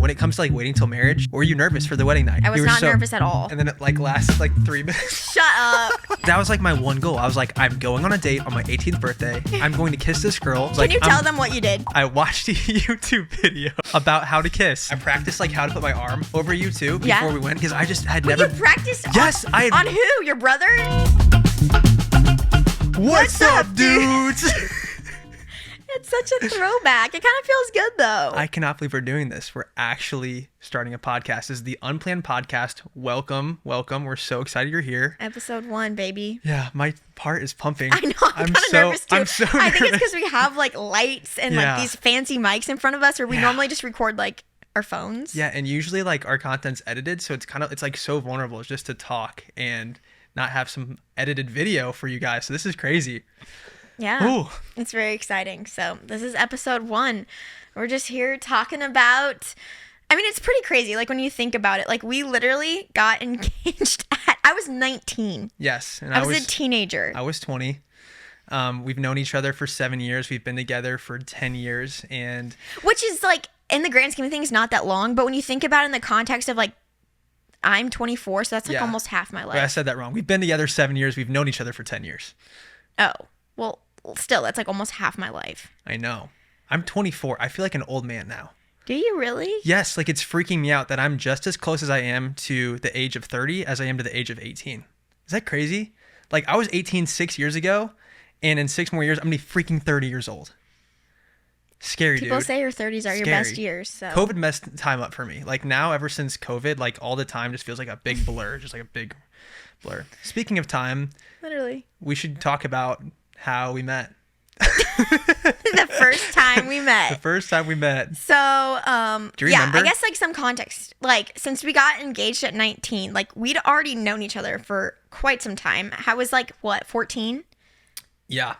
when it comes to like waiting till marriage, were you nervous for the wedding night? I was not nervous at all. And then it like lasted like 3 minutes. Shut up. That was like my one goal. I was like, I'm going on a date on my 18th birthday. I'm going to kiss this girl. Can you tell them what you did? I watched a YouTube video about how to kiss. I practiced like how to put my arm over you too before we went because I just had never. You practiced? Yes, I had. On who? Your brother? What's up, dudes? It's such a throwback. It kind of feels good though. I cannot believe we're doing this. We're actually starting a podcast. This is the Unplanned Podcast. Welcome. We're so excited you're here. Episode 1, baby. Yeah, my heart is pumping. I know. I'm kind of nervous too. I'm so nervous. I think it's because we have like lights and like these fancy mics in front of us, or we normally just record like our phones. Yeah, and usually like our content's edited, so it's like so vulnerable just to talk and not have some edited video for you guys. So this is crazy. Yeah. Ooh. It's very exciting. So this is episode 1. We're just here talking about, I mean, it's pretty crazy. Like when you think about it, like we literally got engaged I was 19. Yes. And I was a teenager. I was 20. We've known each other for 7 years. We've been together for 10 years. And which is like, in the grand scheme of things, not that long. But when you think about it in the context of like, I'm 24, so that's like almost half my life. But I said that wrong. We've been together 7 years. We've known each other for 10 years. Oh, well, still, that's like almost half my life. I know. I'm 24. I feel like an old man now. Do you really? Yes, like it's freaking me out that I'm just as close as I am to the age of 30 as I am to the age of 18. Is that crazy? Like I was 18 6 years ago, and in 6 more years, I'm gonna be freaking 30 years old. Scary, People dude. say your 30s are your best years. So COVID messed time up for me. Like now, ever since COVID, like all the time just feels like a big blur, just like a big blur. Speaking of time, literally, we should talk about how we met. The first time we met. The first time we met. So, do you remember? I guess like some context. Like since we got engaged at 19, like we'd already known each other for quite some time. I was like, what, 14? Yeah.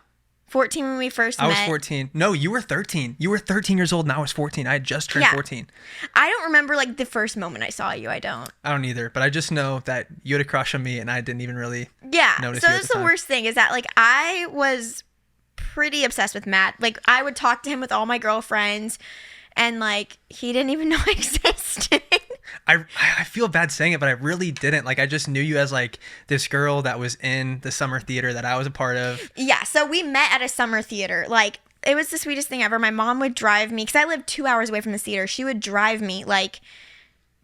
14 when we first met. I was 14. No, you were 13. You were 13 years old and I was 14. I had just turned 14. I don't remember like the first moment I saw you. I don't either. But I just know that you had a crush on me and I didn't even really notice so you at that's the time. The worst thing is that like I was pretty obsessed with Matt. Like I would talk to him with all my girlfriends and like he didn't even know I existed. I feel bad saying it, but I really didn't. Like I just knew you as like this girl that was in the summer theater that I was a part of. Yeah, so we met at a summer theater. Like it was the sweetest thing ever. My mom would drive me because I lived 2 hours away from the theater. She would drive me like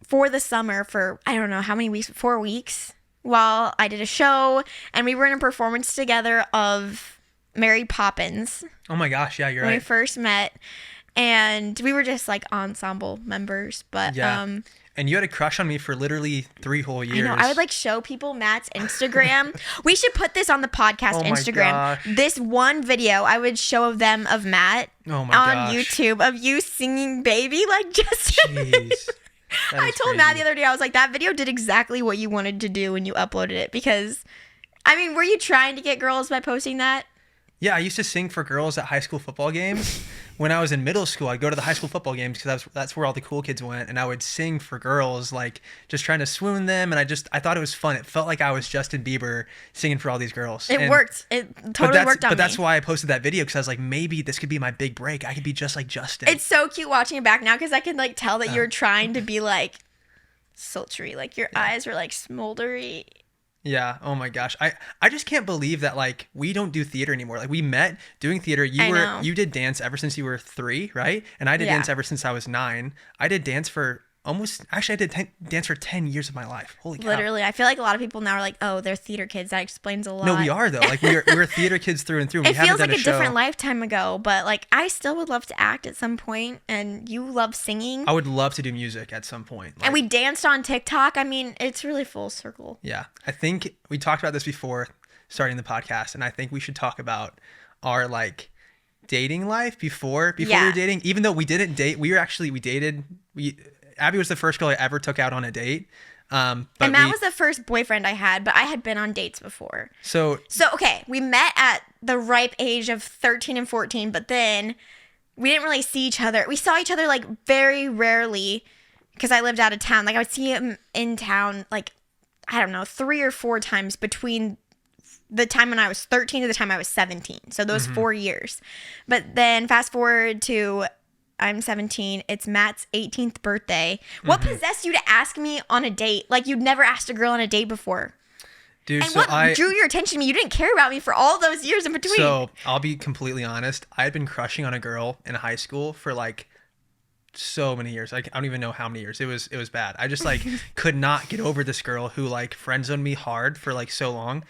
for the summer for I don't know how many weeks, 4 weeks, while I did a show, and we were in a performance together of Mary Poppins. Oh my gosh, yeah, you're when right. we first met, and we were just like ensemble members, but and you had a crush on me for literally 3 whole years. I know. I would like show people Matt's Instagram. We should put this on the podcast Instagram. Gosh. This one video I would show of Matt on YouTube of you singing Baby like just. Jeez. I told Matt the other day, I was like, that video did exactly what you wanted to do when you uploaded it, because I mean, were you trying to get girls by posting that? Yeah, I used to sing for girls at high school football games. When I was in middle school, I'd go to the high school football games because that's where all the cool kids went, and I would sing for girls, like just trying to swoon them, and I thought it was fun. It felt like I was Justin Bieber singing for all these girls. It worked. It totally worked on me. But that's why I posted that video, because I was like, maybe this could be my big break. I could be just like Justin. It's so cute watching it back now because I can like tell that you're trying to be like sultry, like your eyes were like smoldery. Yeah. Oh my gosh. I just can't believe that like we don't do theater anymore. Like we met doing theater. You did dance ever since you were 3, right? And I did dance ever since I was 9. I did dance for I did dance for 10 years of my life. Holy cow. Literally. I feel like a lot of people now are like, oh, they're theater kids. That explains a lot. No, we are though. Like we're theater kids through and through. It feels like a different lifetime ago, but like I still would love to act at some point, and you love singing. I would love to do music at some point. And we danced on TikTok. I mean, it's really full circle. Yeah. I think we talked about this before starting the podcast, and I think we should talk about our like dating life before we were dating. Even though we didn't date, we dated. Abby was the first girl I ever took out on a date. And Matt was the first boyfriend I had, but I had been on dates before. So okay, we met at the ripe age of 13 and 14, but then we didn't really see each other. We saw each other like very rarely because I lived out of town. Like I would see him in town like, I don't know, 3 or 4 times between the time when I was 13 to the time I was 17. So those 4 years. But then fast forward to I'm 17. It's Matt's 18th birthday. What possessed you to ask me on a date? Like, you'd never asked a girl on a date before. Dude, and what drew your attention to me? You didn't care about me for all those years in between. So I'll be completely honest. I had been crushing on a girl in high school for like so many years. I don't even know how many years. It was bad. I just like could not get over this girl who like friend zoned me hard for like so long.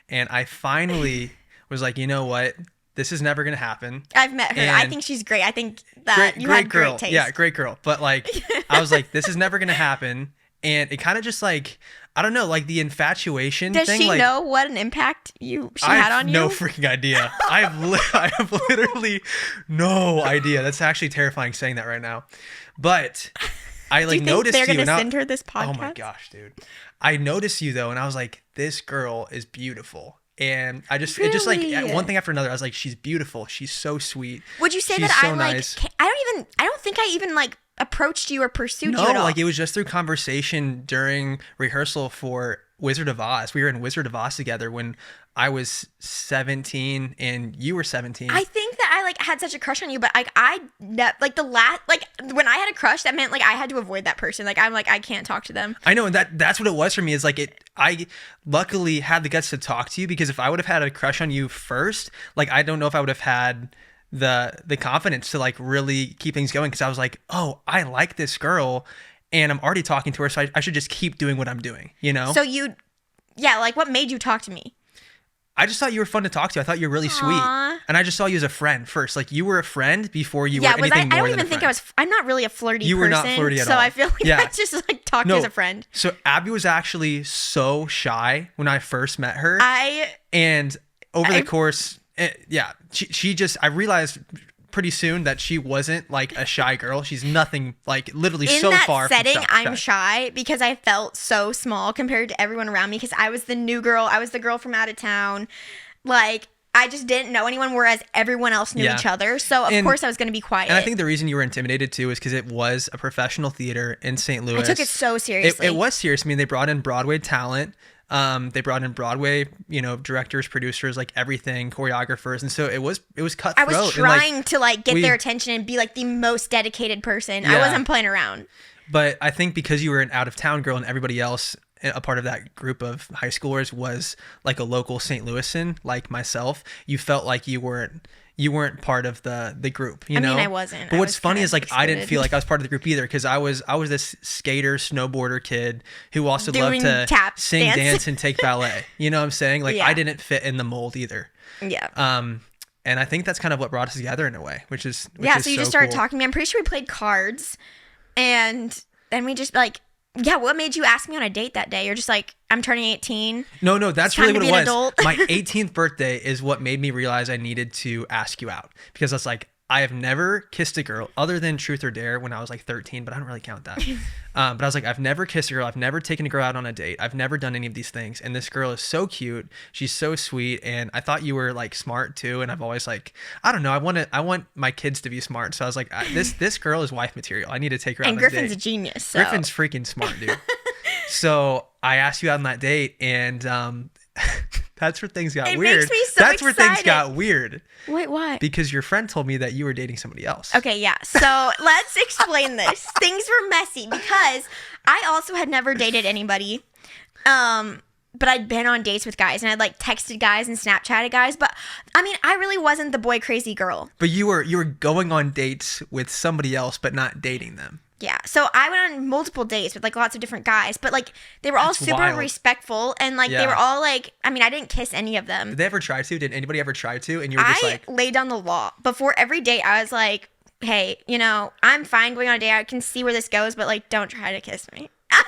And I finally was like, you know what? This is never going to happen. I've met her. I think she's great. I think that you had great taste. Yeah, great girl. But like, I was like, this is never going to happen. And it kind of just like, I don't know, like the infatuation thing. Does she like, know what an impact she had on you? I have no freaking idea. I have literally no idea. That's actually terrifying saying that right now. But I like noticed you. They're going to send her this podcast? Oh my gosh, dude. I noticed you though. And I was like, this girl is beautiful. And I just, really? It just like one thing after another, I was like, she's beautiful. She's so sweet. Would you say she's that so I like, nice. I don't think I even like approached you or pursued you at all. No, like it was just through conversation during rehearsal for Wizard of Oz. We were in Wizard of Oz together when I was 17 and you were 17. I think that I like had such a crush on you, but like when I had a crush, that meant like I had to avoid that person. Like I'm like, I can't talk to them. I know, and that's what it was for me. Is like I luckily had the guts to talk to you, because if I would have had a crush on you first, like I don't know if I would have had the confidence to like really keep things going, because I was like, oh, I like this girl and I'm already talking to her, so I should just keep doing what I'm doing, you know? So like what made you talk to me? I just thought you were fun to talk to. I thought you were really sweet. And I just saw you as a friend first. Like you were a friend before you were anything more than a friend. I don't even think I'm not really a flirty person. You were not flirty at all. So I feel like I just like talked as a friend. So Abby was actually so shy when I first met her. And over the course, she just, I realized pretty soon that she wasn't like a shy girl. She's nothing, like literally so far from setting, I'm shy because I felt so small compared to everyone around me, because I was the new girl. I was the girl from out of town. Like I just didn't know anyone, whereas everyone else knew each other. So of course I was going to be quiet. And I think the reason you were intimidated too is because it was a professional theater in St. Louis. I took it so seriously. It was serious. I mean, they brought in Broadway talent. They brought in Broadway, directors, producers, like everything, choreographers, and so it was cutthroat. I was trying to like get their attention and be like the most dedicated person. Yeah. I wasn't playing around. But I think because you were an out of town girl and everybody else, a part of that group of high schoolers, was like a local St. Louisan, like myself, you felt like you weren't part of the group, you know? I mean, I wasn't. But what's funny is like excluded. I didn't feel like I was part of the group either, because I was this skater, snowboarder kid who also loved to sing, dance, and take ballet. You know what I'm saying? Like I didn't fit in the mold either. Yeah. And I think that's kind of what brought us together in a way, which is so you just started talking to me. I'm pretty sure we played cards, and then we just like. Yeah, what made you ask me on a date that day? You're just like, I'm turning 18. No, that's really what it was. My 18th birthday is what made me realize I needed to ask you out, because I was like, I have never kissed a girl other than Truth or Dare when I was like 13, but I don't really count that. But I was like, I've never kissed a girl. I've never taken a girl out on a date. I've never done any of these things. And this girl is so cute. She's so sweet. And I thought you were like smart too. And I've always like, I don't know. I want my kids to be smart. So I was like, this girl is wife material. I need to take her out on a date. And Griffin's a genius. So. Griffin's freaking smart, dude. So I asked you out on that date, and that's where things got weird. Makes me so That's where things got weird. Wait, why? Because your friend told me that you were dating somebody else. Okay, yeah. So let's explain this. Things were messy because I also had never dated anybody. But I'd been on dates with guys, and I'd like texted guys and Snapchatted guys. But I mean, I really wasn't the boy crazy girl. But you were going on dates with somebody else, but not dating them. Yeah, so I went on multiple dates with like lots of different guys, but like they were all super respectful, and like they were all like, I mean, I didn't kiss any of them. Did they ever try to? Did anybody ever try to? And you were just like, I laid down the law before every date. I was like, hey, I'm fine going on a date. I can see where this goes, but like, don't try to kiss me. I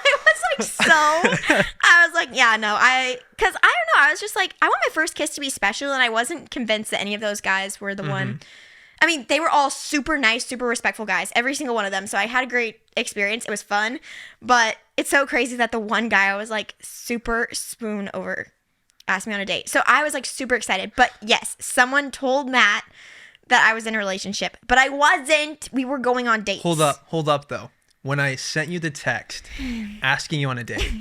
was like, I was like, yeah, no, because I don't know. I was just like, I want my first kiss to be special, and I wasn't convinced that any of those guys were the one. I mean, they were all super nice, super respectful guys, every single one of them. So I had a great experience. It was fun. But it's so crazy that the one guy I was like super spoon over asked me on a date. So I was like super excited. But yes, someone told Matt that I was in a relationship. But I wasn't. We were going on dates. Hold up though. When I sent you the text asking you on a date,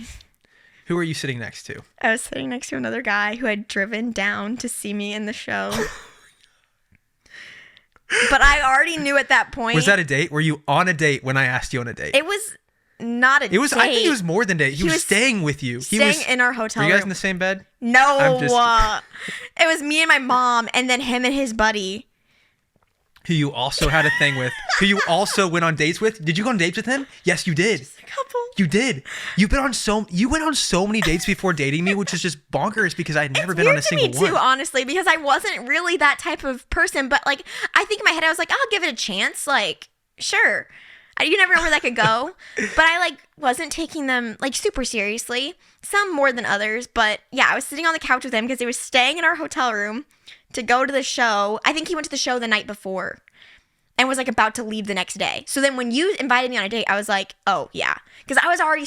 who were you sitting next to? I was sitting next to another guy who had driven down to see me in the show. But I already knew at that point. Was that a date? Were you on a date when I asked you on a date? It was not a date. I think it was more than a date. He was staying with you. He was in our hotel room. Were you guys in the same bed? No. It was me and my mom, and then him and his buddy. Who you also had a thing with. Who you also went on dates with. Did you go on dates with him? Yes, you did. Just a couple. You did. You went on so many dates before dating me, which is just bonkers because I'd never been on a single one. It's weird to me too, honestly, because I wasn't really that type of person. But like, I think in my head, I was like, I'll give it a chance. Like, sure. You never know where that could go. But I like wasn't taking them like super seriously. Some more than others. But yeah, I was sitting on the couch with him because he was staying in our hotel room to go to the show. I think he went to the show the night before and was like about to leave the next day. So then when you invited me on a date, I was like, oh yeah. Because I was already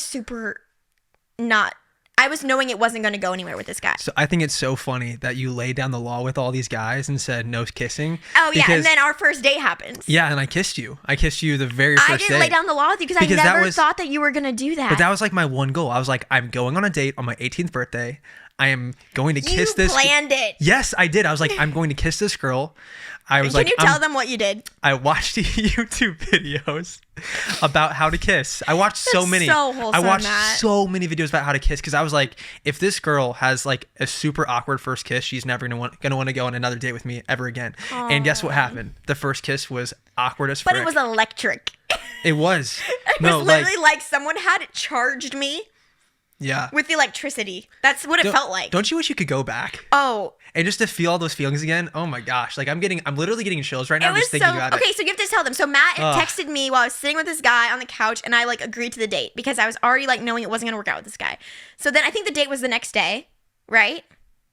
I was knowing it wasn't going to go anywhere with this guy. So I think it's so funny that you laid down the law with all these guys and said no kissing. Oh yeah, and then our first date happens. Yeah, and I kissed you. I kissed you the very first day. I didn't lay down the law with you because I never thought that you were going to do that. But that was like my one goal. I was like, I'm going on a date on my 18th birthday. I am going to kiss this. You planned it. Yes, I did. I was like, I'm going to kiss this girl. I was Can you tell them what you did? I watched YouTube videos about how to kiss. I watched so many. So wholesome, I watched Matt. so many videos about how to kiss because I was like, if this girl has like a super awkward first kiss, she's never gonna want to go on another date with me ever again. Aww. And guess what happened? The first kiss was awkward as frick. But it was electric. It was. It was literally like someone had charged me. Yeah. With electricity. That's what it felt like. Don't you wish you could go back? Oh. And just to feel all those feelings again. Oh my gosh. Like I'm literally getting chills right now just thinking about it. Okay, so you have to tell them. So Matt texted me while I was sitting with this guy on the couch and I like agreed to the date because I was already like knowing it wasn't going to work out with this guy. So then I think the date was the next day, right?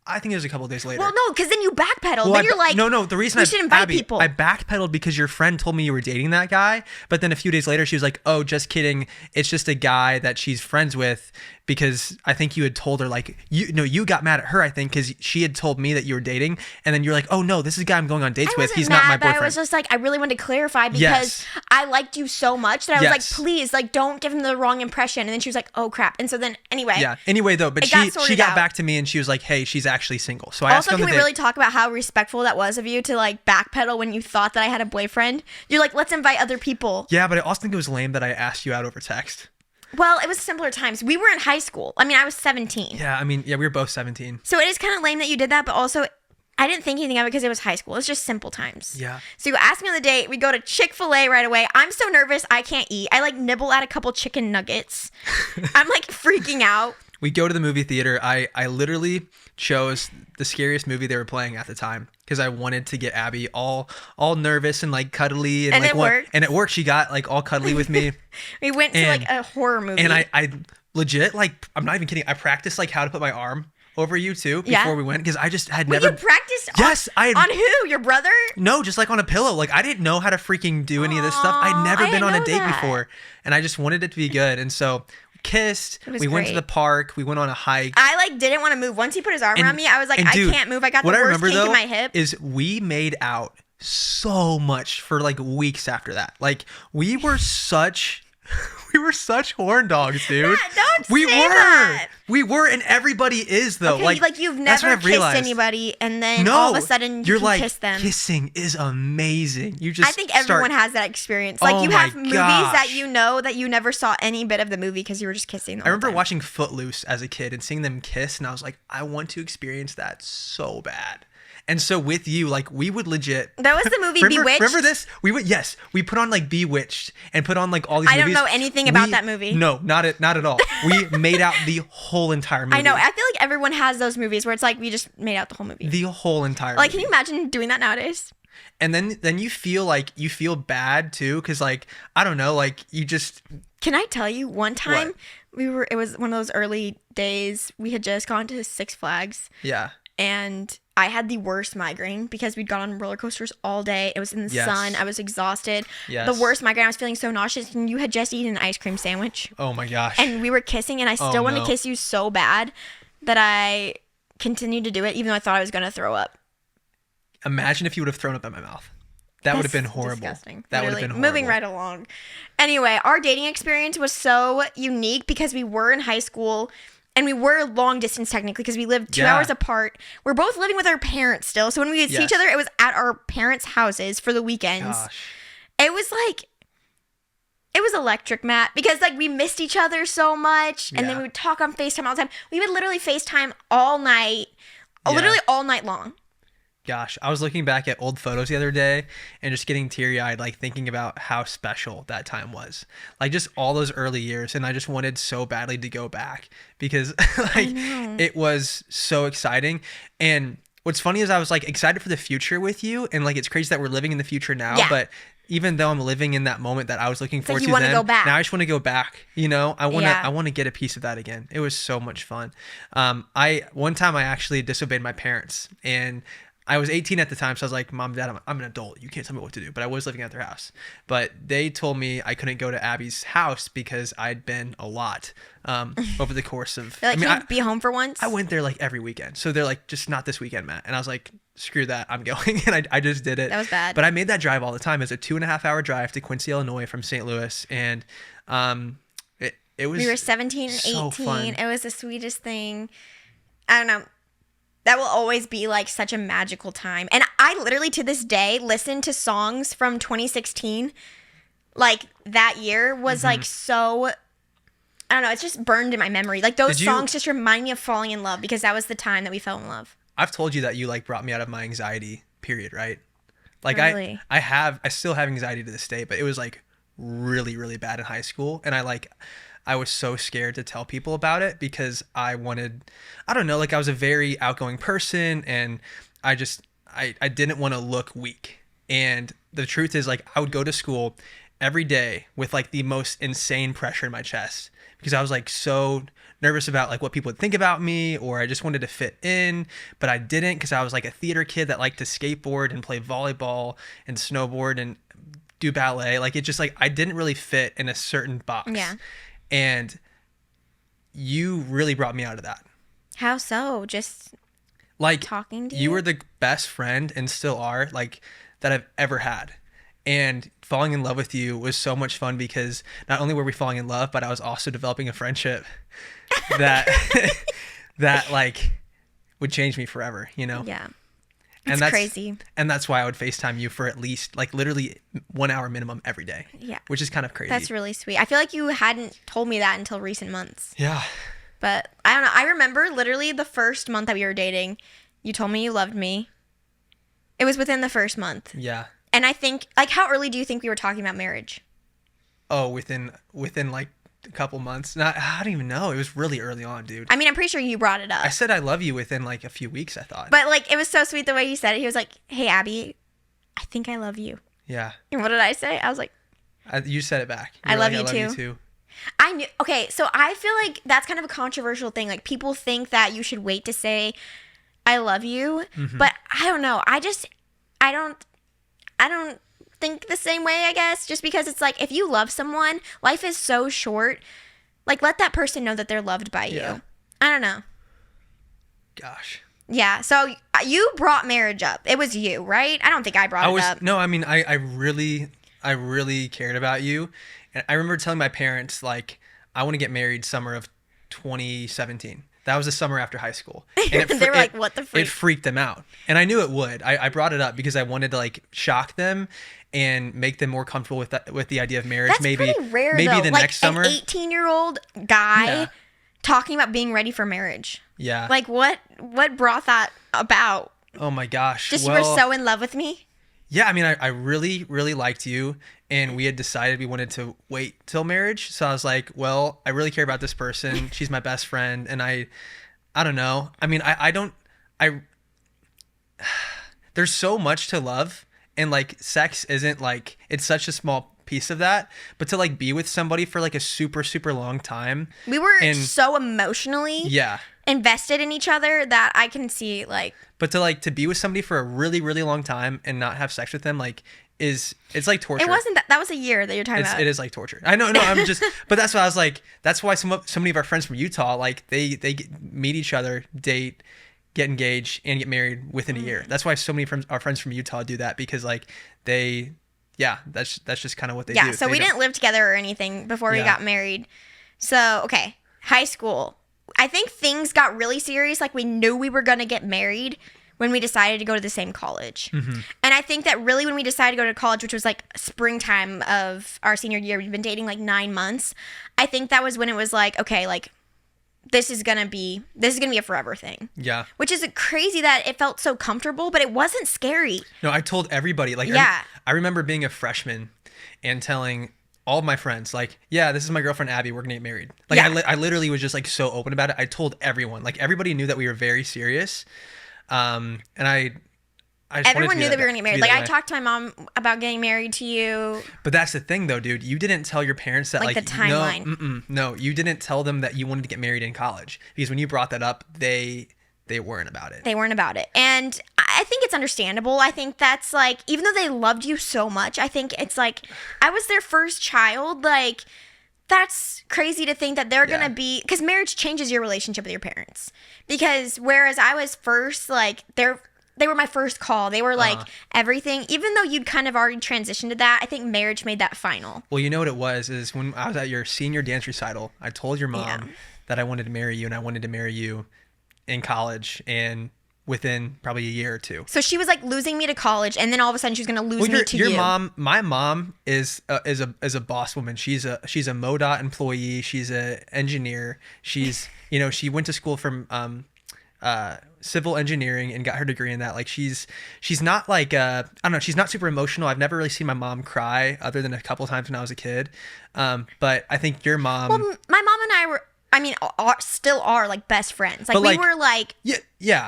I think it was a couple of days later. Well, no, because then you backpedaled. Then you're like, no. The reason we should invite people. I backpedaled because your friend told me you were dating that guy. But then a few days later, she was like, "Oh, just kidding. It's just a guy that she's friends with." Because I think you had told her like you got mad at her, I think, because she had told me that you were dating, and then you're like, "Oh no, this is a guy I'm going on dates with. He's not my boyfriend." I was just like, I really wanted to clarify because I liked you so much that I was like, please, like, don't give him the wrong impression. And then she was like, "Oh crap!" And so then anyway, but she got back to me and she was like, "Hey, she's actually single." So I asked her on the date. Can we really talk about how respectful that was of you to like backpedal when you thought that I had a boyfriend? You're like, let's invite other people. Yeah, but I also think it was lame that I asked you out over text. Well, it was simpler times. We were in high school. I mean, I was 17. Yeah, we were both 17. So it is kind of lame that you did that, but also I didn't think anything of it because it was high school. It's just simple times. Yeah. So you asked me on the date. We go to Chick-fil-A right away. I'm so nervous. I can't eat. I like nibble at a couple chicken nuggets. I'm like freaking out. We go to the movie theater. I literally chose the scariest movie they were playing at the time because I wanted to get Abby all nervous and like cuddly and like it worked. And it worked. She got like all cuddly with me. We went to like a horror movie. And I legit like I'm not even kidding. I practiced like how to put my arm over you too before we went because I just had never. You practiced? Yes, on who? Your brother? No, just like on a pillow. Like I didn't know how to freaking do any of this stuff. I'd never been on a date before, and I just wanted it to be good. And so kissed. We went to the park. We went on a hike. I like didn't want to move. Once he put his arm around me, I was like, I can't move. I got the worst kink in my hip. Is we made out so much for like weeks after that. Like we were such horn dogs, dude. Matt, don't say that. We were, and everybody is though. Okay, like you've never kissed anybody, and then all of a sudden you can kiss them. Kissing is amazing. I think everyone has that experience. Like you have movies that you know that you never saw any bit of the movie because you were just kissing them. I remember watching Footloose as a kid and seeing them kiss, and I was like, I want to experience that so bad. And so with you, like we would legit. That was the movie Bewitched. Remember this? We put on like Bewitched and put on like all these movies. I don't know anything about that movie. No, not at all. We made out the whole entire movie. I know. I feel like everyone has those movies where it's like we just made out the whole movie. The whole entire movie. Like, can you imagine doing that nowadays? And then you feel bad too, because like I don't know, like you just. Can I tell you one time it was one of those early days. We had just gone to Six Flags. Yeah. And I had the worst migraine because we'd gone on roller coasters all day. It was in the sun. I was exhausted. Yes. The worst migraine. I was feeling so nauseous. And you had just eaten an ice cream sandwich. Oh my gosh. And we were kissing, and I still wanted to kiss you so bad that I continued to do it, even though I thought I was going to throw up. Imagine if you would have thrown up in my mouth. That would have been horrible. Disgusting. That would have been horrible. Moving right along. Anyway, our dating experience was so unique because we were in high school. And we were long distance technically because we lived 2 hours apart. We're both living with our parents still. So when we would see each other, it was at our parents' houses for the weekends. Gosh. It was electric, Matt, because like we missed each other so much. And then we would talk on FaceTime all the time. We would literally FaceTime all night, literally all night long. Gosh, I was looking back at old photos the other day and just getting teary-eyed, like thinking about how special that time was. Like just all those early years. And I just wanted so badly to go back because like it was so exciting. And what's funny is I was like excited for the future with you. And like, it's crazy that we're living in the future now, but even though I'm living in that moment that I was looking forward to then, now I just want to go back. You know, I want to get a piece of that again. It was so much fun. One time I actually disobeyed my parents, and I was 18 at the time, so I was like, Mom, Dad, I'm an adult. You can't tell me what to do. But I was living at their house. But they told me I couldn't go to Abby's house because I'd been a lot over the course of... They're like, can you be home for once? I went there like every weekend. So they're like, just not this weekend, Matt. And I was like, screw that. I'm going. And I just did it. That was bad. But I made that drive all the time. It was a 2.5-hour drive to Quincy, Illinois from St. Louis. And it was... We were 17 and 18. So fun. It was the sweetest thing. I don't know. That will always be like such a magical time. And I literally to this day listen to songs from 2016. Like that year was like so, I don't know, it's just burned in my memory. Like those songs just remind me of falling in love because that was the time that we fell in love. I've told you that you like brought me out of my anxiety period, right? Like really? I still have anxiety to this day, but it was like really, really bad in high school. And I was so scared to tell people about it because I don't know, like I was a very outgoing person and I didn't want to look weak. And the truth is like I would go to school every day with like the most insane pressure in my chest because I was like so nervous about like what people would think about me, or I just wanted to fit in, but I didn't because I was like a theater kid that liked to skateboard and play volleyball and snowboard and do ballet. Like it just like I didn't really fit in a certain box. Yeah. And you really brought me out of that. How so? Just like talking to you? You were the best friend and still are like that I've ever had. And falling in love with you was so much fun because not only were we falling in love, but I was also developing a friendship that that like would change me forever, you know? Yeah. And that's crazy. And that's why I would FaceTime you for at least like literally 1 hour minimum every day. Yeah. Which is kind of crazy. That's really sweet. I feel like you hadn't told me that until recent months. Yeah. But I don't know. I remember literally the first month that we were dating, you told me you loved me. It was within the first month. Yeah. And I think, like, how early do you think we were talking about marriage? Oh, within like a couple months. I don't even know. It was really early on, dude. I mean, I'm pretty sure you brought it up. I said I love you within like a few weeks, I thought. But like, it was so sweet the way he said it. He was like, hey, Abby, I think I love you. Yeah. And what did I say? I was like, you said it back. I love you too. I knew. Okay, so I feel like that's kind of a controversial thing. Like people think that you should wait to say I love you, but I don't know. I don't think the same way, I guess, just because it's like if you love someone, life is so short. Like let that person know that they're loved by you. I don't know. Gosh. Yeah, so you brought marriage up. It was you, right? I don't think I brought it up. No, I mean, I really cared about you. And I remember telling my parents, like, I want to get married summer of 2017. That was the summer after high school. And they were like, what the freak? It freaked them out. And I knew it would. I brought it up because I wanted to, like, shock them and make them more comfortable with the idea of marriage. That's pretty rare, maybe though. the like next summer. An 18-year-old guy talking about being ready for marriage. Yeah. Like, what brought that about? Oh, my gosh. Just you were so in love with me? Yeah, I mean, I really, really liked you, and we had decided we wanted to wait till marriage. So I was like, well, I really care about this person. She's my best friend, and I don't know. I mean, there's so much to love, and like sex isn't like, it's such a small piece of that, but to like be with somebody for like a super, super long time. We were so emotionally invested in each other that I can see like. But to be with somebody for a really, really long time and not have sex with them, like it's like torture. It wasn't that was a year that you're talking about. It is like torture. I know, no, I'm just, but that's why I was like, that's why so many of our friends from Utah, like they meet each other, date, get engaged, and get married within a year. That's why so many our friends from Utah do that, because like that's just kind of what they do. Yeah, so we didn't live together or anything before we got married. So, okay, high school. I think things got really serious. Like we knew we were going to get married when we decided to go to the same college. Mm-hmm. And I think that really when we decided to go to college, which was like springtime of our senior year, we'd been dating like 9 months. I think that was when it was like, okay, like this is gonna be a forever thing. Yeah. Which is crazy that it felt so comfortable, but it wasn't scary. No, I told everybody. Like, I remember being a freshman and telling all of my friends, like, yeah, this is my girlfriend Abby, we're gonna get married. Like, I literally was just like so open about it. I told everyone, like everybody knew that we were very serious. And everyone knew that we were gonna get married. Like I talked to my mom about getting married to you. But that's the thing though, dude. You didn't tell your parents that like the timeline. No, you didn't tell them that you wanted to get married in college, because when you brought that up, they weren't about it. They weren't about it. And I think it's understandable. I think that's like, even though they loved you so much, I think it's like, I was their first child. Like, that's crazy to think that they're going to be, because marriage changes your relationship with your parents. Because whereas I was first, like, they were my first call. They were like everything. Even though you'd kind of already transitioned to that, I think marriage made that final. Well, you know what it was, is when I was at your senior dance recital, I told your mom that I wanted to marry you, and I wanted to marry you in college and within probably a year or two. So she was like losing me to college, and then all of a sudden she was going to lose me to you. Your mom, my mom is a boss woman. She's a MoDOT employee. She's a engineer. She's, you know, she went to school from civil engineering and got her degree in that. Like she's not like I don't know, she's not super emotional. I've never really seen my mom cry other than a couple times when I was a kid. But I think your mom, well, my mom and I were, I mean, still are like best friends. Like we were like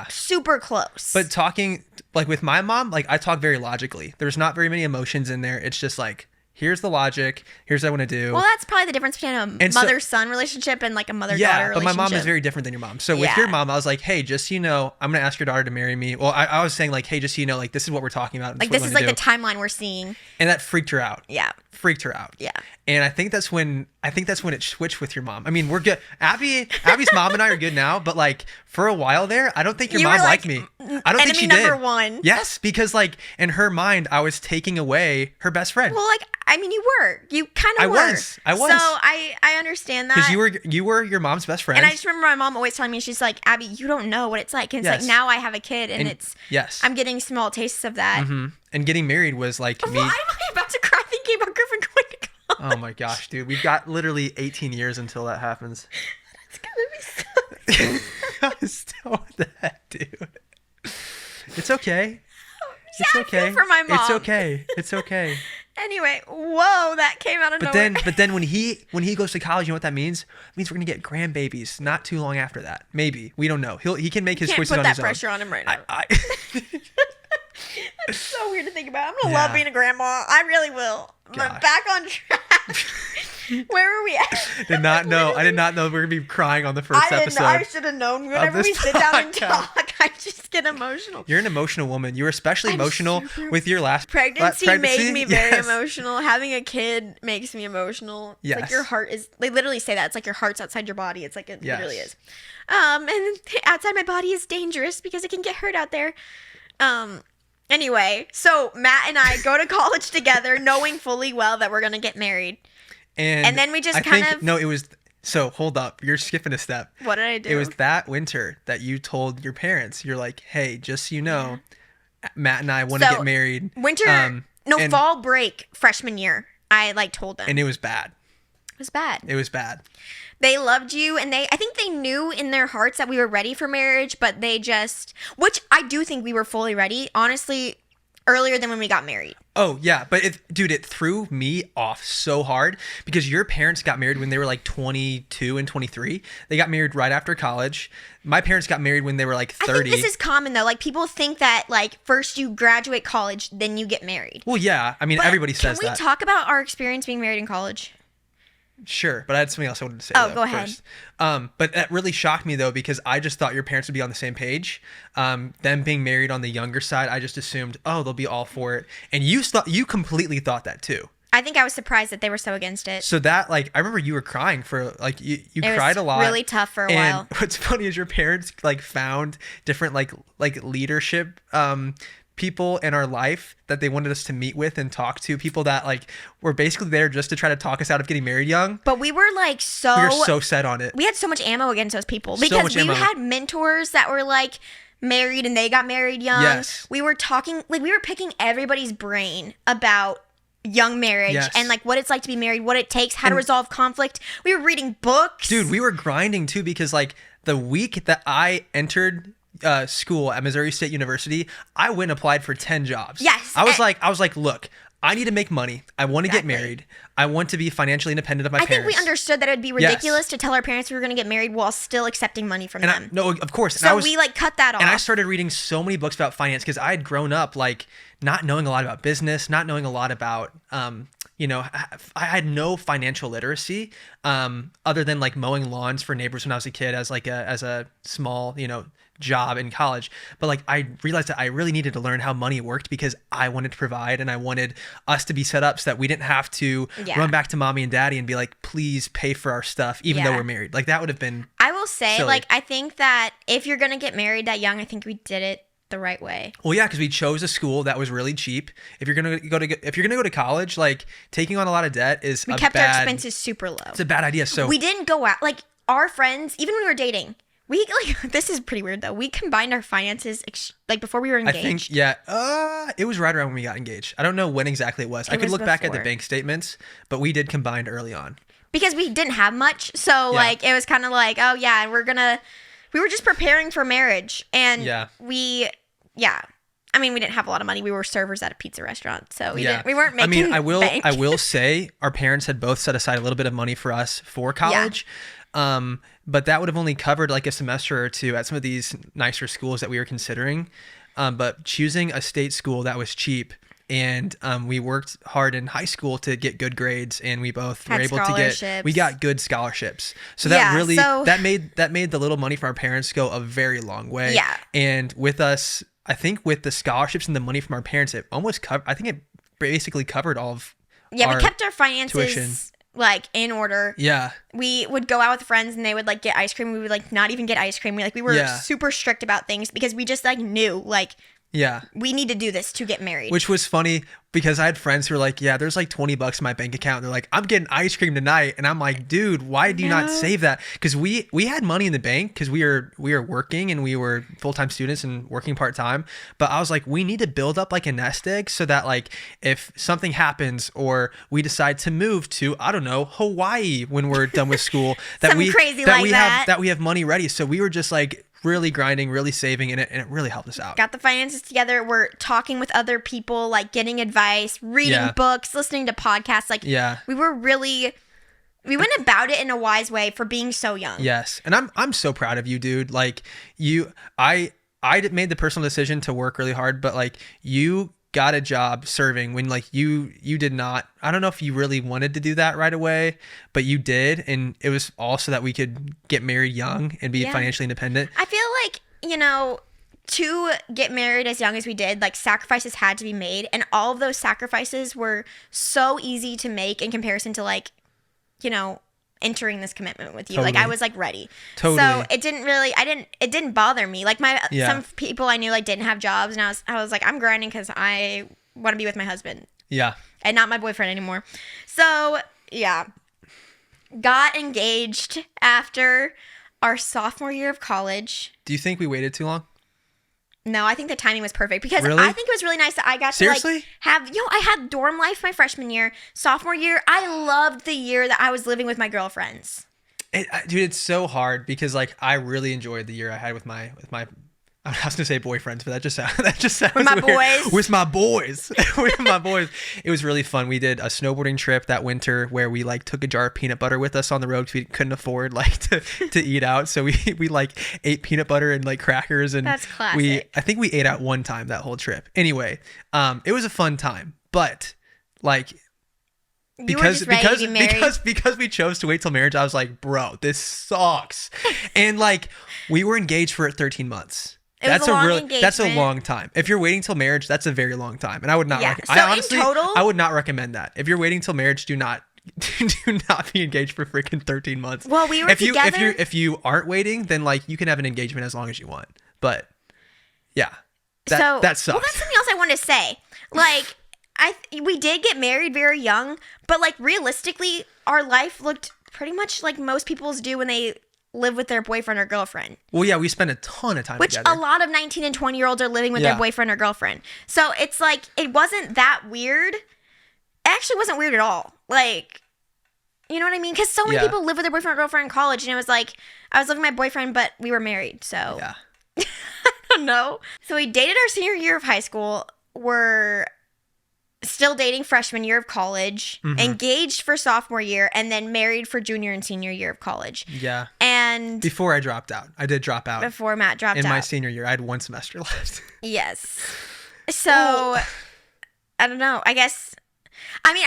super close. But talking like with my mom, like I talk very logically. There's not very many emotions in there. It's just like, here's the logic. Here's what I want to do. Well, that's probably the difference between a mother-son relationship and like a mother-daughter relationship. Yeah, but my mom is very different than your mom. So with your mom, I was like, hey, just so you know, I'm going to ask your daughter to marry me. Well, I was saying like, hey, just so you know, like this is what we're talking about. Like this is like the timeline we're seeing. And that freaked her out. Yeah. Freaked her out. Yeah. And I think that's when it switched with your mom. I mean, we're good. Abby's mom and I are good now, but like for a while there, I don't think your mom liked me. I don't think she did. Enemy number one. Yes, because like in her mind, I was taking away her best friend. Well, like I mean, you were. You kind of were. I was. So I understand that. Because you were your mom's best friend. And I just remember my mom always telling me, she's like, Abby, you don't know what it's like. And it's like now I have a kid, and it's I'm getting small tastes of that. Mm-hmm. And getting married was like me. Why am I about to cry thinking about Griffin going to college? Oh my gosh, dude. We've got literally 18 years until that happens. That's gonna be so Stop that, dude. It's okay. It's okay. I feel for my mom. It's okay. It's okay. Anyway, whoa, that came out of nowhere. But then when he goes to college, you know what that means? It means we're gonna get grandbabies not too long after that. Maybe. We don't know. He can make his choices on his own. Can't put that pressure on him right now. That's so weird to think about. I'm gonna love being a grandma. I really will. But back on track. Where were we at? I did not know we were going to be crying on the first episode. I should have known. Whenever we sit down and talk, I just get emotional. You're an emotional woman. You were especially emotional with your last pregnancy. Made me very emotional. Having a kid makes me emotional. It's like your heart is, they literally say that. It's like your heart's outside your body. It's like it literally is. And outside my body is dangerous because it can get hurt out there. Anyway, so Matt and I go to college together knowing fully well that we're going to get married. And then we just so hold up. You're skipping a step. What did I do? It was that winter that you told your parents, you're like, hey, just so you know, Matt and I want to get married. Fall break freshman year. I told them. And it was bad. It was bad. They loved you, and I think they knew in their hearts that we were ready for marriage, but they just, which I do think we were fully ready, honestly, earlier than when we got married. Oh, yeah, but it threw me off so hard because your parents got married when they were like 22 and 23. They got married right after college. My parents got married when they were like 30. I think this is common though. Like people think that first you graduate college, then you get married. Well, yeah. I mean, everybody says that. Can we talk about our experience being married in college? Sure, but I had something else I wanted to say. Oh, go ahead. First. But that really shocked me though because I just thought your parents would be on the same page. Them being married on the younger side, I just assumed, they'll be all for it, and you completely thought that too. I think I was surprised that they were so against it. So that I remember you were crying for you cried a lot. It was really tough for a while. What's funny is your parents found different leadership people in our life that they wanted us to meet with and talk to, people that like were basically there just to try to talk us out of getting married young. But we were like we were so set on it. We had so much ammo against those people because we had mentors that were like married and they got married young. Yes. We were talking, like we were picking everybody's brain about young marriage and like what it's like to be married, what it takes, how to resolve conflict. We were reading books. Dude, we were grinding too because like the week that I entered school at Missouri State University, I went and applied for 10 jobs. Yes. I was like, look, I need to make money. I want to get married. I want to be financially independent of my parents. I think we understood that it would be ridiculous to tell our parents we were going to get married while still accepting money from them. No, of course. So we like cut that off. And I started reading so many books about finance because I had grown up like not knowing a lot about business, not knowing a lot about, I had no financial literacy other than like mowing lawns for neighbors when I was a kid as a small, job in college. But like I realized that I really needed to learn how money worked because I wanted to provide and I wanted us to be set up so that we didn't have to run back to mommy and daddy and be like, please pay for our stuff even though we're married. Like that would have been I will say silly. Like I think that if you're gonna get married that young, I think we did it the right way. Well, yeah, because we chose a school that was really cheap. If you're gonna go to college, like taking on a lot of debt is we kept our expenses super low. It's a bad idea. So we didn't go out like our friends, even when we were dating. We like this is pretty weird though. We combined our finances like before we were engaged. I think it was right around when we got engaged. I don't know when exactly it was. I could look back at the bank statements, but we did combined early on. Because we didn't have much, so like it was kind of like, oh yeah, we were just preparing for marriage, and we didn't have a lot of money. We were servers at a pizza restaurant, so we weren't making. I will say our parents had both set aside a little bit of money for us for college. But that would have only covered like a semester or two at some of these nicer schools that we were considering. But choosing a state school that was cheap, and we worked hard in high school to get good grades, and we both were able to we got good scholarships. So that really that made the little money from our parents go a very long way. Yeah. And with us, I think with the scholarships and the money from our parents, it almost I think it basically covered all of we kept our finances tuition. Like in order. Yeah. We would go out with friends and they would like get ice cream. We would like not even get ice cream. We were super strict about things because we just like knew like we need to do this to get married. Which was funny because I had friends who were like, yeah, there's like $20 in my bank account. And they're like, I'm getting ice cream tonight. And I'm like, dude, why do you not save that? Because we had money in the bank because we were working and we were full-time students and working part-time. But I was like, we need to build up like a nest egg so that like if something happens or we decide to move to, I don't know, Hawaii when we're done with school, that we have money ready. So we were just like really grinding, really saving, and it really helped us out. Got the finances together. We're talking with other people, like getting advice, reading books, listening to podcasts. Like we went about it in a wise way for being so young. Yes. And I'm so proud of you, dude. Like I made the personal decision to work really hard, but like you got a job serving when like you did not. I don't know if you really wanted to do that right away, but you did, and it was also that we could get married young and be financially independent. I feel like, to get married as young as we did, like sacrifices had to be made, and all of those sacrifices were so easy to make in comparison to like, entering this commitment with you. Totally. Like I was like ready. Totally. So it didn't bother me. Like some people I knew like didn't have jobs, and I was like, I'm grinding because I want to be with my husband. Yeah. And not my boyfriend anymore. So yeah. Got engaged after our sophomore year of college. Do you think we waited too long? No, I think the timing was perfect because really? I think it was really nice that I got to like have, I had dorm life my freshman year. Sophomore year, I loved the year that I was living with my girlfriends. Dude, it's so hard because like I really enjoyed the year I had with my I was gonna say boyfriends, but that just sounds with my weird. Boys. With my boys. With my boys. It was really fun. We did a snowboarding trip that winter where we like took a jar of peanut butter with us on the road because we couldn't afford like to eat out. So we like ate peanut butter and like crackers, and that's classic. I think we ate out one time that whole trip. Anyway, it was a fun time, but like because we chose to wait till marriage, I was like, bro, this sucks. And like we were engaged for 13 months. That's a long time. If you're waiting till marriage, that's a very long time. And I would not I would not recommend that. If you're waiting till marriage, do not be engaged for freaking 13 months. Well, we were together. If you aren't waiting, then like you can have an engagement as long as you want. But yeah. That sucks. Well, that's something else I going to say. Like, we did get married very young, but like realistically, our life looked pretty much like most people's do when they live with their boyfriend or girlfriend. Well, yeah, we spent a ton of time together. Which a lot of 19 and 20-year-olds are living with their boyfriend or girlfriend. So it's like, it wasn't that weird. It actually wasn't weird at all. Like, you know what I mean? Because so many people live with their boyfriend or girlfriend in college, and it was like, I was living with my boyfriend, but we were married, so. Yeah. I don't know. So we dated our senior year of high school. We're still dating freshman year of college, engaged for sophomore year, and then married for junior and senior year of college. Yeah. And before I dropped out. I did drop out. Before Matt dropped out. In my senior year. I had 1 semester left. Yes. So, I don't know. I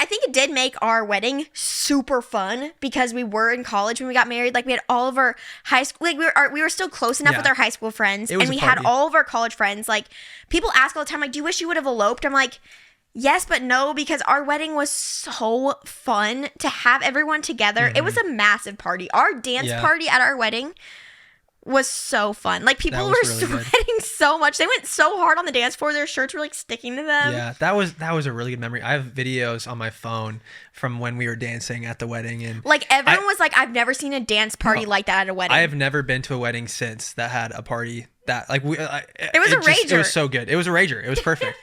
think it did make our wedding super fun because we were in college when we got married. Like, we had all of our high school, like, we were still close enough with our high school friends, and we had all of our college friends. Like, people ask all the time, like, do you wish you would have eloped? I'm like, yes, but no, because our wedding was so fun to have everyone together. It was a massive party. Our dance party at our wedding was so fun. Like, people were really sweating so much. They went so hard on the dance floor. Their shirts were like sticking to them. Yeah, that was a really good memory. I have videos on my phone from when we were dancing at the wedding, and like everyone was like, I've never seen a dance party like that at a wedding. I have never been to a wedding since that had a party that like we. It was a rager. It was so good. It was a rager. It was perfect.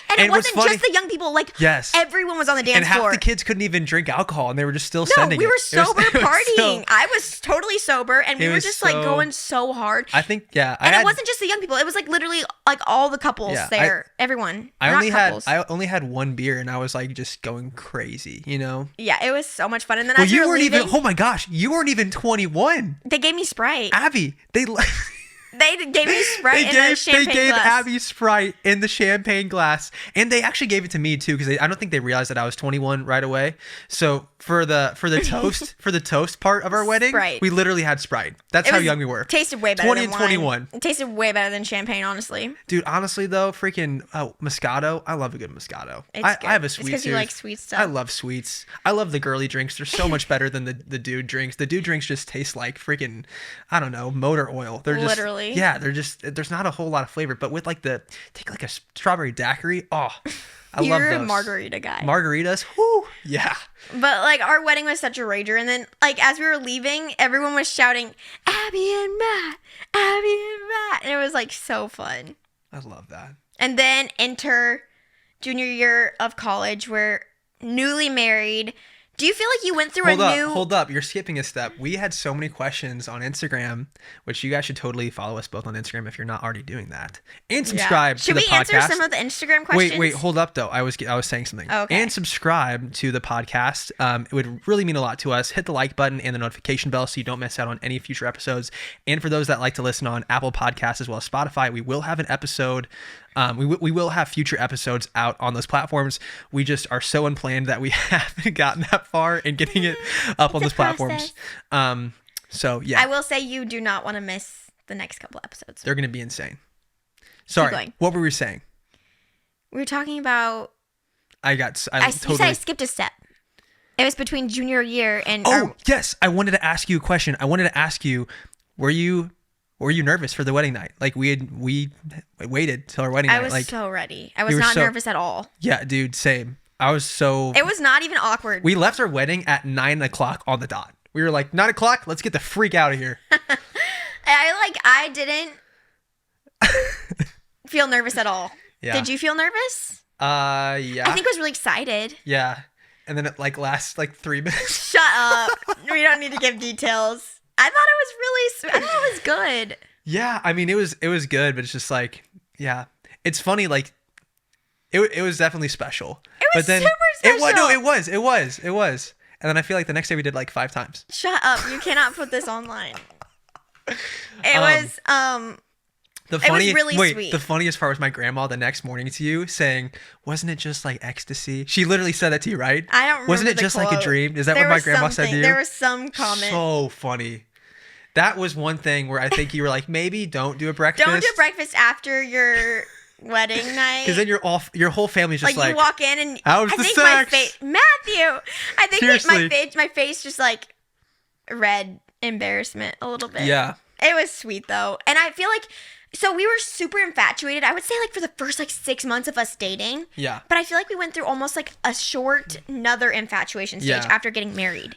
And it wasn't just the young people. Like, everyone was on the dance floor. And half the kids couldn't even drink alcohol, and they were just still sending it. No, we were sober partying. I was totally sober, and we were just like going so hard. I think, and it wasn't just the young people. It was like literally like all the couples there. Everyone. I only had 1 beer, and I was like just going crazy, you know? Yeah, it was so much fun. And then as you weren't even. Oh my gosh, you weren't even 21. They gave me Sprite. Abby, They gave me Sprite in the champagne glass. They gave Abby Sprite in the champagne glass. And they actually gave it to me too, because I don't think they realized that I was 21 right away. So for the toast part of our wedding, Sprite. We literally had Sprite. That's how young we were. Tasted way better 20 than and 21. Wine. It tasted way better than champagne, honestly. Dude, honestly though, freaking Moscato. I love a good Moscato. I have a sweet tooth. It's because you like sweet stuff. I love sweets. I love the girly drinks. They're so much better than the dude drinks. The dude drinks just taste like freaking, I don't know, motor oil. They're just literally. Yeah, they're just, there's not a whole lot of flavor, but with like take like a strawberry daiquiri. Oh, I love those. You're a margarita guy. Margaritas. Whoo. Yeah. But like our wedding was such a rager. And then like as we were leaving, everyone was shouting, Abby and Matt, Abby and Matt. And it was like so fun. I love that. And then enter junior year of college, we're newly married. Do you feel like you went through Hold up. You're skipping a step. We had so many questions on Instagram, which you guys should totally follow us both on Instagram if you're not already doing that. And subscribe to the podcast. Should we answer some of the Instagram questions? Wait, hold up though. I was saying something. Okay. And subscribe to the podcast. It would really mean a lot to us. Hit the like button and the notification bell so you don't miss out on any future episodes. And for those that like to listen on Apple Podcasts as well as Spotify, we will have an episode. We will have future episodes out on those platforms. We just are so unplanned that we haven't gotten that far in getting it up on those platforms. So yeah. I will say you do not want to miss the next couple episodes. They're going to be insane. Sorry. What were we saying? We were talking about. You said I skipped a step. It was between junior year and. Yes. I wanted to ask you a question. I wanted to ask you, were you nervous for the wedding night? Like we waited till our wedding night. I was so ready. I was not nervous at all. Yeah, dude, same. I was so. It was not even awkward. We left our wedding at 9:00 on the dot. We were like 9:00. Let's get the freak out of here. I didn't feel nervous at all. Yeah. Did you feel nervous? Yeah. I think I was really excited. Yeah, and then it lasts 3 minutes. Shut up. We don't need to give details. I thought it was good. Yeah, I mean it was good, but it's just yeah. It's funny, it was definitely special. It was super special. It was. And then I feel like the next day we did 5 times. Shut up. You cannot put this online. It was really sweet. The funniest part was my grandma the next morning to you saying, "Wasn't it just like ecstasy?" She literally said that to you, right? I don't remember. Wasn't it just like a dream? Is that what my grandma said to you? There was some comment. So funny. That was one thing where I think you were like, maybe don't do a breakfast. Don't do breakfast after your wedding night. Because then your whole family's just you walk in and how's the sex? Matthew, I think my face just read embarrassment a little bit. Yeah. It was sweet though. And I feel like, so we were super infatuated. I would say like for the first like 6 months of us dating. Yeah. But I feel like we went through almost like a short another infatuation stage after getting married.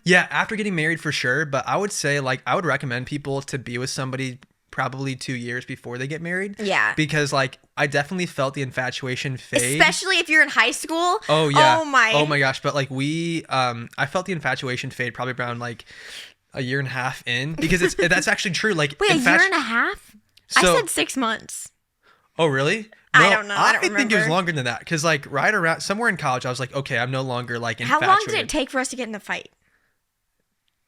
Yeah, after getting married for sure. But I would say like I would recommend people to be with somebody probably 2 years before they get married. Yeah. Because like I definitely felt the infatuation fade. Especially if you're in high school. Oh yeah. Oh my gosh. But like I felt the infatuation fade probably around like a year and a half in, because that's actually true. Like, wait, a year and a half? So, I said 6 months. Oh really? No, I don't know. I think it was longer than that. Because like right around somewhere in college, I was like, okay, I'm no longer like infatuated. How long did it take for us to get in the fight?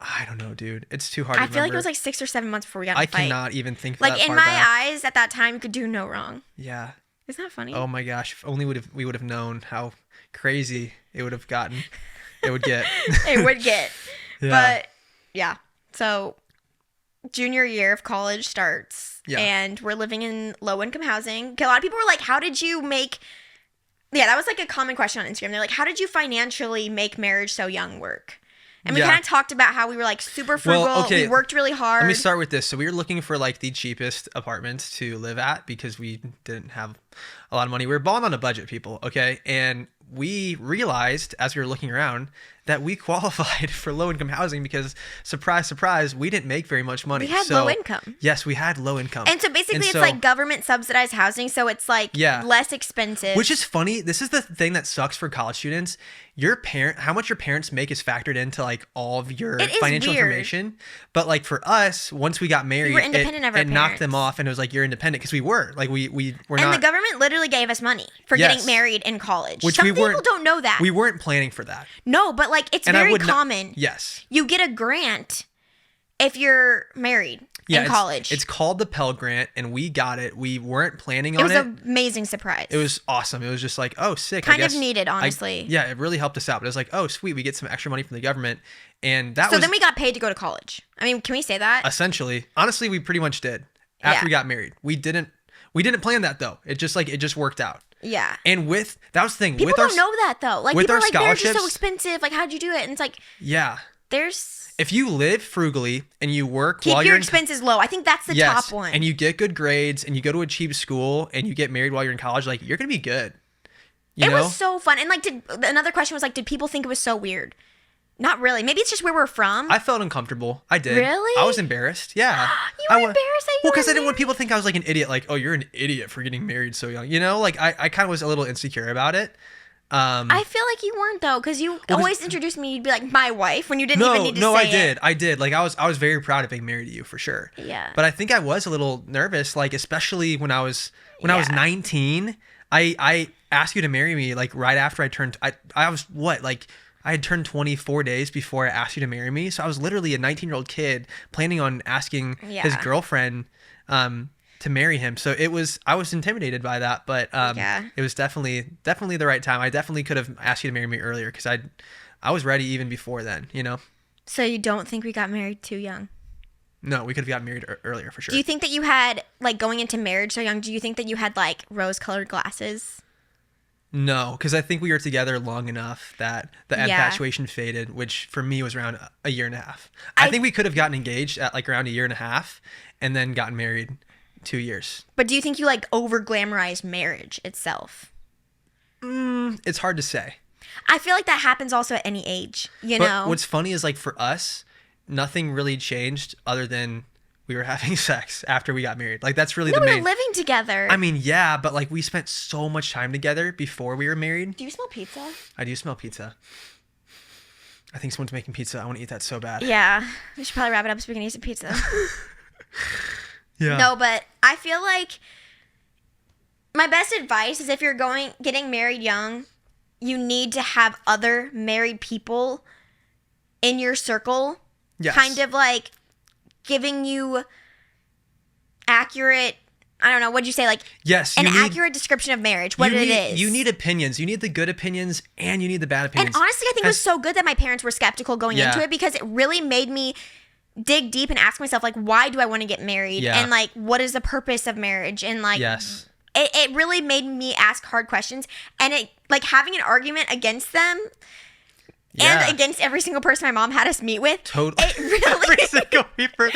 I don't know, dude. It's too hard to remember. I feel like it was like 6 or 7 months before we got in the fight. I cannot even think like that far in my back. eyes at that time, you could do no wrong. Yeah. Isn't that funny? Oh my gosh. If only we would have known how crazy it would have gotten. It would get. It would get. Yeah. But yeah. So junior year of college starts. Yeah. And we're living in low income housing. A lot of people were like, how did you make... Yeah, that was like a common question on Instagram. They're like, how did you financially make marriage so young work? And we kind of talked about how we were like super frugal. Well, okay. We worked really hard. Let me start with this. So we were looking for like the cheapest apartments to live at because we didn't have a lot of money. We were balling on a budget, people. Okay. And we realized as we were looking around that we qualified for low income housing because surprise, surprise, we didn't make very much money. We had low income. Yes, we had low income. And so basically it's like government subsidized housing. So it's like less expensive. Which is funny. This is the thing that sucks for college students. How much your parents make is factored into like all of your financial information. But like for us, once we got married, we were independent of our parents. Knocked them off, and it was like, you're independent, because we were like we were not. And the government literally gave us money for getting married in college. Which some people don't know that. We weren't planning for that. No, but like it's very common. Yes. You get a grant if you're married. In college. It's called the Pell Grant, and we got it. We weren't planning on it. It was an amazing surprise. It was awesome. It was just like, oh, sick. Kind of needed, honestly. Yeah, it really helped us out. But it was like, oh, sweet. We get some extra money from the government. And that So then we got paid to go to college. I mean, can we say that? Essentially. Honestly, we pretty much did. After we got married. We didn't plan that, though. It just worked out. Yeah. And that was the thing. People don't know that, though. Like, people are like, marriage is so expensive. Like, how'd you do it? And it's like, if you live frugally and you work keep your expenses low. I think that's the top one. And you get good grades and you go to a cheap school and you get married while you're in college, like, you're going to be good. It was so fun. And like, another question was like, did people think it was so weird? Not really. Maybe it's just where we're from. I felt uncomfortable. I did. Really? I was embarrassed. Yeah. You were embarrassed that you Well, because I didn't want people to think I was like an idiot. Like, oh, you're an idiot for getting married so young. You know, like I kind of was a little insecure about it. I feel like you weren't, though, because you always introduced me. You'd be like, my wife, when you didn't even need to say it. I did. Like, I was very proud of being married to you, for sure. Yeah. But I think I was a little nervous, like, especially when I was 19. I asked you to marry me, like, right after I turned. I was what, like, I had turned 24 days before I asked you to marry me. So I was literally a 19-year-old kid planning on asking his girlfriend to marry him. So I was intimidated by that, but it was definitely the right time. I definitely could have asked you to marry me earlier because I was ready even before then, you know? So you don't think we got married too young? No, we could have gotten married earlier for sure. Do you think that you had, like, going into marriage so young, do you think that you had, like, rose-colored glasses? No, because I think we were together long enough that the infatuation faded, which for me was around a year and a half. I think we could have gotten engaged at like around a year and a half and then gotten married 2 years. But do you think you like over glamorized marriage itself? It's hard to say. I feel like that happens also at any age, you know? What's funny is like for us, nothing really changed other than we were having sex after we got married. Like that's really the main. We were living together. I mean, yeah, but like we spent so much time together before we were married. Do you smell pizza? I do smell pizza. I think someone's making pizza. I want to eat that so bad. Yeah. We should probably wrap it up so we can eat some pizza. Yeah. No, but I feel like my best advice is if you're getting married young, you need to have other married people in your circle. Yes. Kind of like giving you accurate, I don't know, what'd you say? Like, yes, accurate description of marriage, what it is. You need opinions. You need the good opinions and you need the bad opinions. And honestly, I think it was so good that my parents were skeptical going into it because it really made me dig deep and ask myself, like, why do I want to get married? Yeah. And, like, what is the purpose of marriage? And, like, it really made me ask hard questions. And it, like, having an argument against them And against every single person my mom had us meet with. Totally. It really... every single people.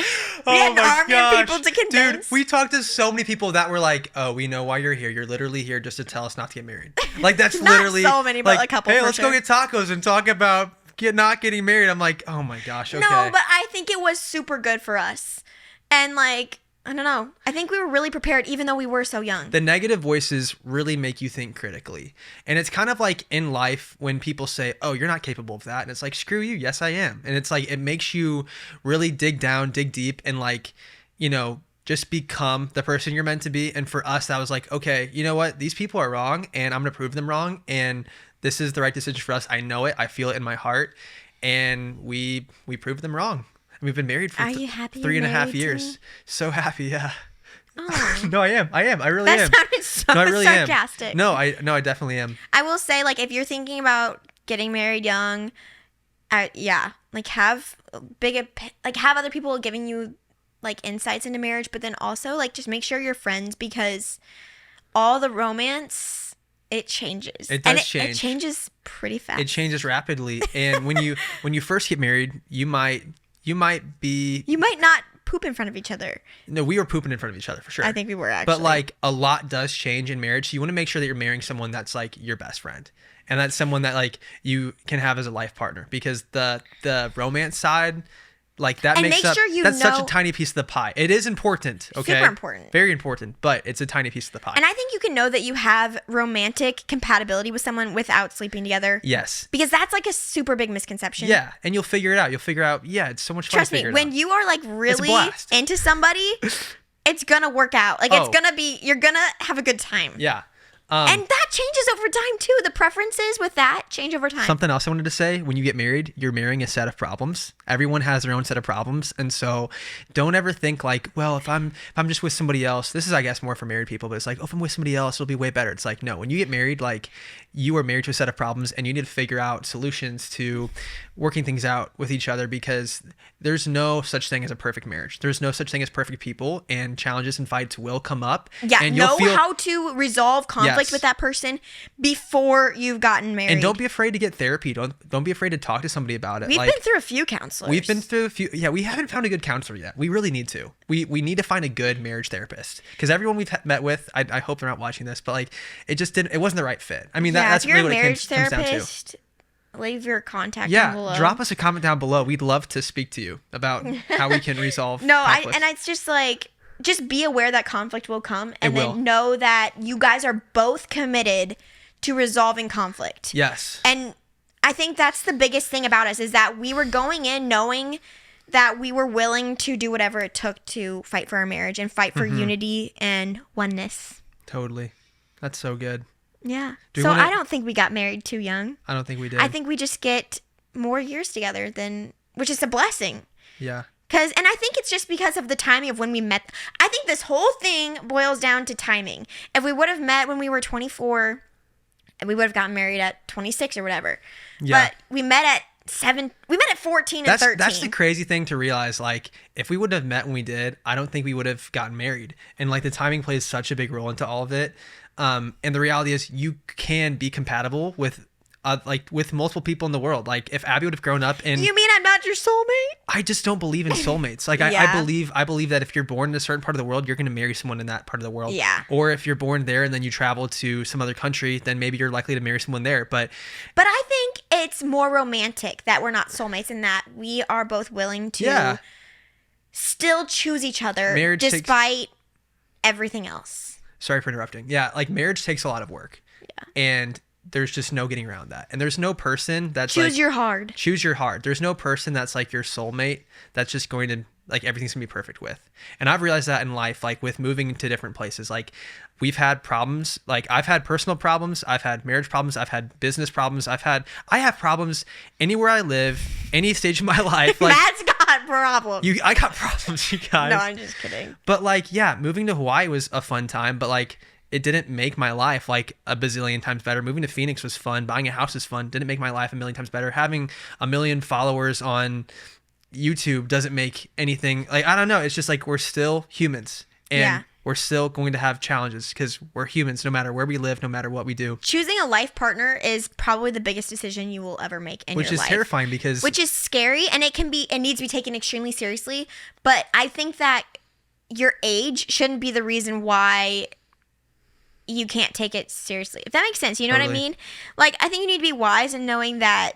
We had an army of people to convince. Dude, we talked to so many people that were like, oh, we know why you're here. You're literally here just to tell us not to get married. Like, that's literally... Not so many, but like, a couple. Hey, let's go get tacos and talk about not getting married. I'm like, oh my gosh, okay. No, but I think it was super good for us. And like... I don't know. I think we were really prepared even though we were so young. The negative voices really make you think critically. And it's kind of like in life when people say, oh, you're not capable of that. And it's like, screw you. Yes, I am. And it's like, it makes you really dig down, dig deep, and like, you know, just become the person you're meant to be. And for us, that was like, okay, you know what? These people are wrong and I'm going to prove them wrong. And this is the right decision for us. I know it. I feel it in my heart. And we proved them wrong. We've been married for 3.5 years. So happy, yeah. Oh. No, I am. I really am. That sounded so sarcastic. Am. No, I definitely am. I will say, like, if you're thinking about getting married young, like have have other people giving you like insights into marriage, but then also like just make sure you're friends, because all the romance, it changes. It does change. It changes pretty fast. It changes rapidly, and when you first get married, you might not poop in front of each other. No, we were pooping in front of each other for sure. I think we were actually. But like a lot does change in marriage. So you want to make sure that you're marrying someone that's like your best friend. And that's someone that like you can have as a life partner, because the romance side, like that makes up, that's such a tiny piece of the pie. It is important, okay? Super important. Very important, but it's a tiny piece of the pie. And I think you can know that you have romantic compatibility with someone without sleeping together. Yes. Because that's like a super big misconception. Yeah, and you'll figure it out. You'll figure out, it's so much fun to figure it out. Trust me, when you are like really into somebody, it's gonna work out. Like you're gonna have a good time. Yeah. And that changes over time too. The preferences with that change over time. Something else I wanted to say, when you get married, you're marrying a set of problems. Everyone has their own set of problems. And so don't ever think like, well, if I'm just with somebody else, this is, I guess, more for married people, but it's like, oh, if I'm with somebody else, it'll be way better. It's like, no, when you get married, like you are married to a set of problems and you need to figure out solutions to working things out with each other, because there's no such thing as a perfect marriage. There's no such thing as perfect people, and challenges and fights will come up. Yeah, and know how to resolve conflict with that person before you've gotten married. And don't be afraid to get therapy. Don't be afraid to talk to somebody about it. We've been through a few counselors. We've been through a few. Yeah, we haven't found a good counselor yet. We really need to. We need to find a good marriage therapist, because everyone we've met with, I hope they're not watching this, but like it wasn't the right fit. I mean, that's really what it comes down to. Leave your contact down below. Drop us a comment down below. We'd love to speak to you about how we can resolve conflicts. And it's just like, just be aware that conflict will come, and then know that you guys are both committed to resolving conflict. Yes. And I think that's the biggest thing about us, is that we were going in knowing that we were willing to do whatever it took to fight for our marriage and fight for unity and oneness. Totally. That's so good. Yeah. I don't think we got married too young. I don't think we did. I think we just get more years together which is a blessing. Yeah. And I think it's just because of the timing of when we met. I think this whole thing boils down to timing. If we would have met when we were 24, we would have gotten married at 26 or whatever. Yeah. But we met at 14 and 13. That's the crazy thing to realize. Like, if we wouldn't have met when we did, I don't think we would have gotten married. And like the timing plays such a big role into all of it. And the reality is, you can be compatible with multiple people in the world. Like, if Abby would have grown up in... You mean I'm not your soulmate? I just don't believe in soulmates. Like, I believe that if you're born in a certain part of the world, you're going to marry someone in that part of the world. Yeah. Or if you're born there and then you travel to some other country, then maybe you're likely to marry someone there. But I think it's more romantic that we're not soulmates, and that we are both willing to still choose each other despite everything else. Sorry for interrupting. Yeah, like marriage takes a lot of work. Yeah. And there's just no getting around that. And there's no person that's Choose your hard. There's no person that's like your soulmate that's just going to, like, everything's gonna be perfect with. And I've realized that in life, like with moving to different places. Like, we've had problems. Like, I've had personal problems, I've had marriage problems, I've had business problems, I have problems anywhere I live, any stage of my life. Like, Matt's got problems. I got problems, you guys. No, I'm just kidding. But like, yeah, moving to Hawaii was a fun time, but like, it didn't make my life like a bazillion times better. Moving to Phoenix was fun. Buying a house is fun. Didn't make my life a million times better. Having 1 million followers on YouTube doesn't make anything, like, I don't know. It's just like, we're still humans. And we're still going to have challenges because we're humans no matter where we live, no matter what we do. Choosing a life partner is probably the biggest decision you will ever make in your life. Which is terrifying because... Which is scary, and it needs to be taken extremely seriously. But I think that your age shouldn't be the reason why you can't take it seriously. If that makes sense, you know what I mean? Like, I think you need to be wise in knowing that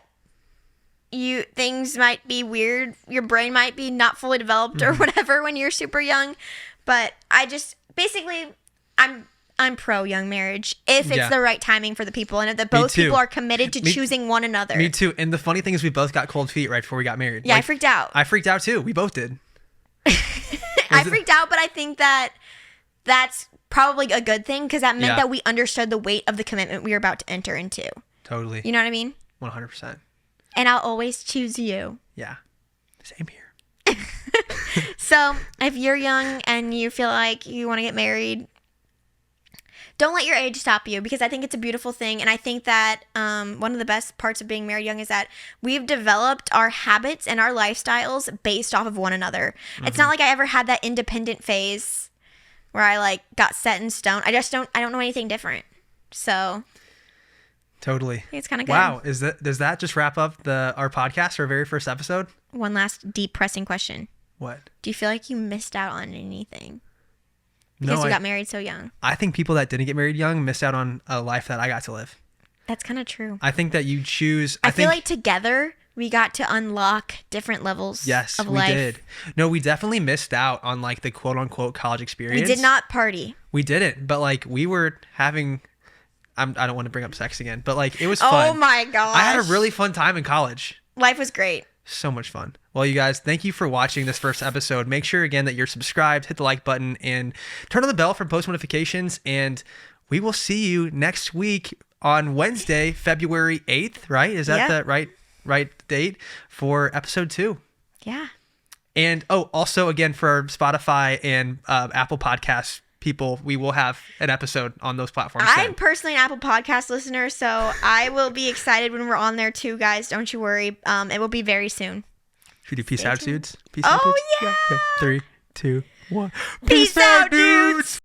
things might be weird. Your brain might be not fully developed or whatever when you're super young. But I'm pro young marriage if it's the right timing for the people and if both people are committed to choosing one another. Me too. And the funny thing is we both got cold feet right before we got married. Yeah, I freaked out. I freaked out too. We both did. I freaked out, but I think that that's probably a good thing because that meant that we understood the weight of the commitment we were about to enter into. Totally. You know what I mean? 100%. And I'll always choose you. Yeah. Same here. So, if you're young and you feel like you want to get married, don't let your age stop you because I think it's a beautiful thing. And I think that one of the best parts of being married young is that we've developed our habits and our lifestyles based off of one another. It's not like I ever had that independent phase where I got set in stone. I don't know anything different. So... Totally. I think it's kind of good. Wow. Does that just wrap up our podcast, our very first episode? One last deep pressing question. What? Do you feel like you missed out on anything? Because you got married so young. I think people that didn't get married young missed out on a life that I got to live. That's kind of true. I think that you choose... I feel like together we got to unlock different levels of life. Yes, we did. No, we definitely missed out on the quote unquote college experience. We did not party. We didn't, but we were having... I don't want to bring up sex again, but it was fun. Oh my gosh. I had a really fun time in college. Life was great. So much fun. Well, you guys, thank you for watching this first episode. Make sure again that you're subscribed, hit the like button, and turn on the bell for post notifications. And we will see you next week on Wednesday, February 8th, right? Is that the right date for episode 2? Yeah. And also again for Spotify and Apple Podcasts people, we will have an episode on those platforms. I'm personally an Apple Podcast listener, so I will be excited when we're on there too, guys. Don't you worry. It will be very soon. Should we do peace out, dudes? Peace out, dudes? Yeah. Okay. 3, 2, 1. Peace out, dudes!